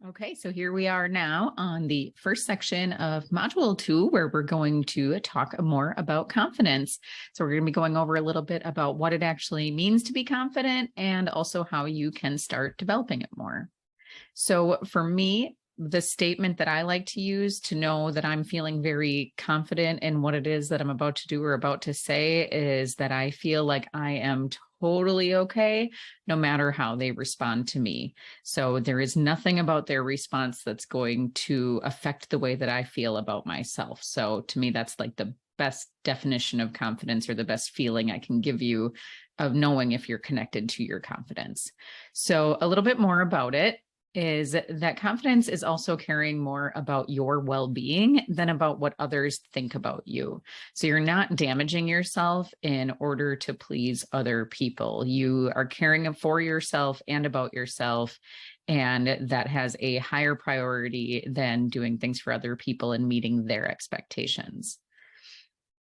Okay, so here we are now on the first section of Module 2, where we're going to talk more about confidence. So we're going to be going over a little bit about what it actually means to be confident and also how you can start developing it more. So for me, the statement that I like to use to know that I'm feeling very confident in what it is that I'm about to do or about to say is that I feel like I am totally okay, no matter how they respond to me. So there is nothing about their response that's going to affect the way that I feel about myself. So to me, that's like the best definition of confidence, or the best feeling I can give you of knowing if you're connected to your confidence. So a little bit more about it is that confidence is also caring more about your well-being than about what others think about you. So you're not damaging yourself in order to please other people. You are caring for yourself and about yourself, and that has a higher priority than doing things for other people and meeting their expectations.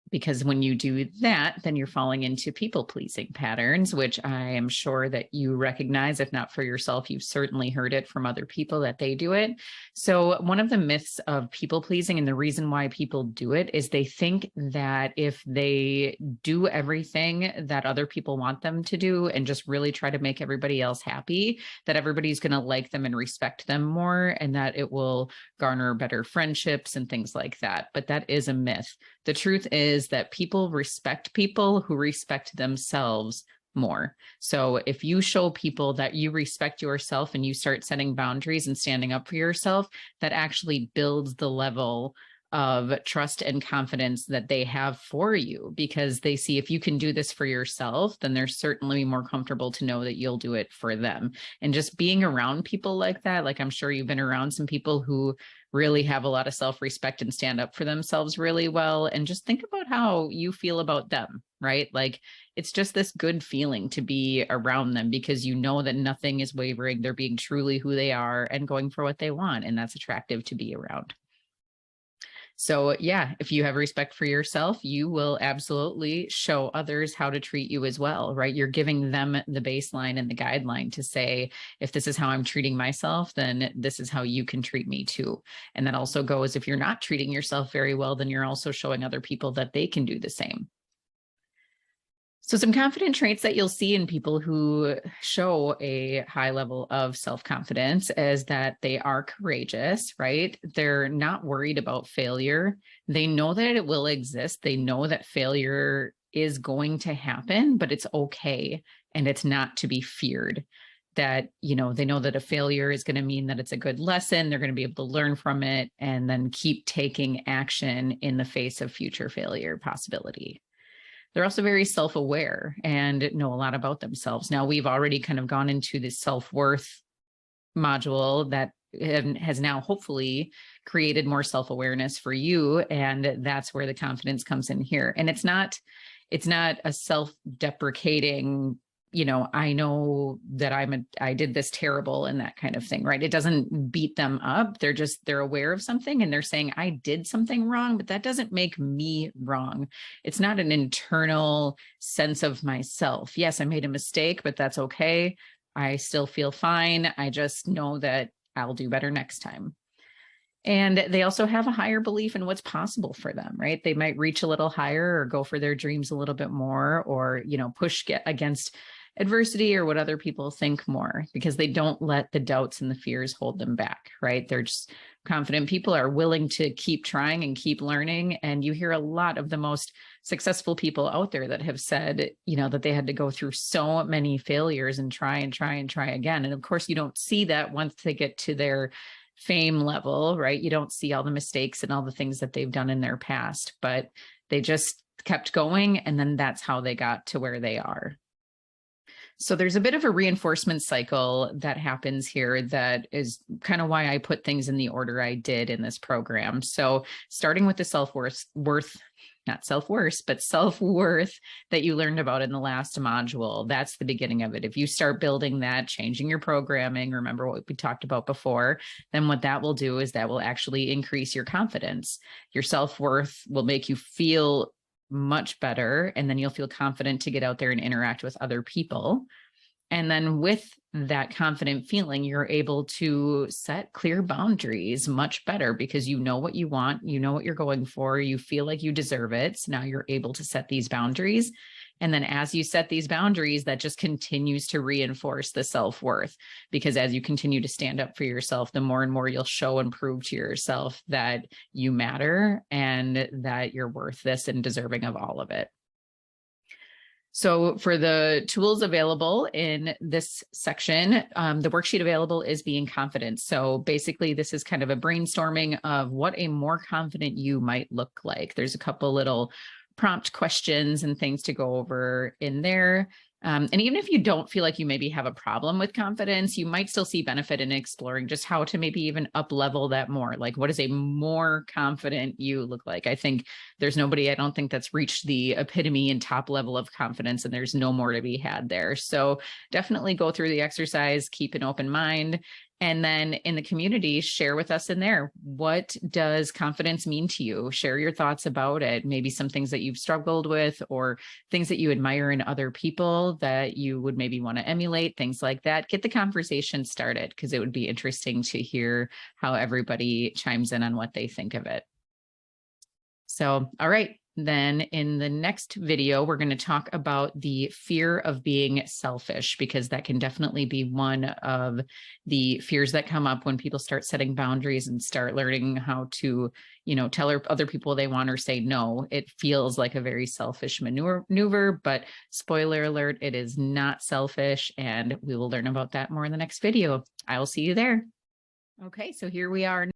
Because when you do that, then you're falling into people-pleasing patterns, which I am sure that you recognize. If not for yourself, you've certainly heard it from other people that they do it. So one of the myths of people-pleasing, and the reason why people do it, is they think that if they do everything that other people want them to do and just really try to make everybody else happy, that everybody's going to like them and respect them more, and that it will garner better friendships and things like that. But that is a myth. The truth is that people respect people who respect themselves more. So if you show people that you respect yourself and you start setting boundaries and standing up for yourself, that actually builds the level of trust and confidence that they have for you, because they see if you can do this for yourself, then they're certainly more comfortable to know that you'll do it for them. And just being around people like that, like I'm sure you've been around some people who really have a lot of self-respect and stand up for themselves really well. And just think about how you feel about them, right? Like it's just this good feeling to be around them because you know that nothing is wavering. They're being truly who they are and going for what they want. And that's attractive to be around. So yeah, if you have respect for yourself, you will absolutely show others how to treat you as well, right? You're giving them the baseline and the guideline to say, if this is how I'm treating myself, then this is how you can treat me too. And that also goes, if you're not treating yourself very well, then you're also showing other people that they can do the same. So some confident traits that you'll see in people who show a high level of self-confidence is that they are courageous, right? They're not worried about failure. They know that it will exist. They know that failure is going to happen, but it's okay. And it's not to be feared. That, you know, they know that a failure is going to mean that it's a good lesson. They're going to be able to learn from it and then keep taking action in the face of future failure possibility. They're also very self-aware and know a lot about themselves. Now, we've already kind of gone into this self-worth module that has now hopefully created more self-awareness for you. And that's where the confidence comes in here. And it's not a self-deprecating, you know, I know that I did this terrible and that kind of thing, right? It doesn't beat them up. They're aware of something and they're saying, I did something wrong, but that doesn't make me wrong. It's not an internal sense of myself. Yes, I made a mistake, but that's okay. I still feel fine. I just know that I'll do better next time. And they also have a higher belief in what's possible for them, right? They might reach a little higher or go for their dreams a little bit more, or, you know, get against adversity or what other people think more, because they don't let the doubts and the fears hold them back, right? They're just confident people are willing to keep trying and keep learning. And you hear a lot of the most successful people out there that have said, you know, that they had to go through so many failures and try and try and try again. And of course, you don't see that once they get to their fame level, right? You don't see all the mistakes and all the things that they've done in their past, but they just kept going. And then that's how they got to where they are. So there's a bit of a reinforcement cycle that happens here that is kind of why I put things in the order I did in this program. So starting with the self-worth that you learned about in the last module, that's the beginning of it. If you start building that, changing your programming, remember what we talked about before, then what that will do is that will actually increase your confidence. Your self-worth will make you feel much better, and then you'll feel confident to get out there and interact with other people. And then with that confident feeling, you're able to set clear boundaries much better because you know what you want, you know what you're going for, you feel like you deserve it. So now you're able to set these boundaries. And then as you set these boundaries, that just continues to reinforce the self-worth, because as you continue to stand up for yourself, the more and more you'll show and prove to yourself that you matter and that you're worth this and deserving of all of it. So for the tools available in this section, the worksheet available is being confident. So basically this is kind of a brainstorming of what a more confident you might look like. There's a couple little prompt questions and things to go over in there. And even if you don't feel like you maybe have a problem with confidence, you might still see benefit in exploring just how to maybe even up level that more. Like, what does a more confident you look like? I think there's nobody, I don't think, that's reached the epitome and top level of confidence, and there's no more to be had there. So definitely go through the exercise, keep an open mind. And then in the community, share with us in there. What does confidence mean to you? Share your thoughts about it. Maybe some things that you've struggled with, or things that you admire in other people that you would maybe want to emulate, things like that. Get the conversation started, because it would be interesting to hear how everybody chimes in on what they think of it. So, all right. Then in the next video, we're going to talk about the fear of being selfish, because that can definitely be one of the fears that come up when people start setting boundaries and start learning how to, tell other people they want or say no. It feels like a very selfish maneuver, but spoiler alert, it is not selfish. And we will learn about that more in the next video. I will see you there. Okay, so here we are